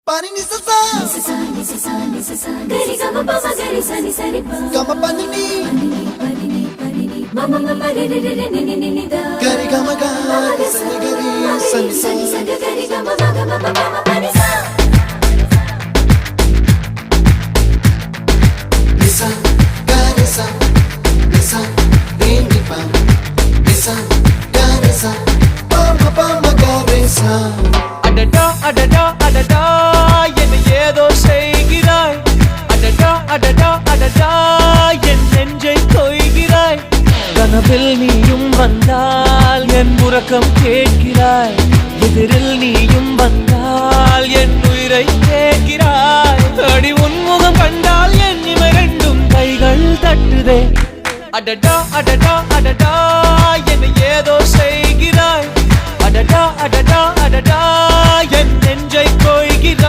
Pani ni sa gari gama pa ma gari sa ni sa ri pa gama pani ni mama mama re re re ni ni ni da gari gama ga sa ni gari sa ni sa gari gama ma pani sa nisa gari sa nisa re ni pa nisa gari sa pa ma gari sa அடடா அடடா அடடா என்ன ஏதோ செய்கிறாய் அடடா அடடா அடடா என் நெஞ்சை கொய்கிறாய் கனவில் நீயும் வந்தால் என் உறக்கம் கேட்கிறாய் எதிரில் நீயும் வந்தால் என் உயிரை கேட்கிறாய் அடி உன்முகம் கண்டால் என் இமை ரெண்டும் கைகள் தட்டுதே அடடா அடடா அடடா என்ன ஏதோ செய்கிறாய் அடடா அடடா அடடா என் நெஞ்சை கொய்கிறாய்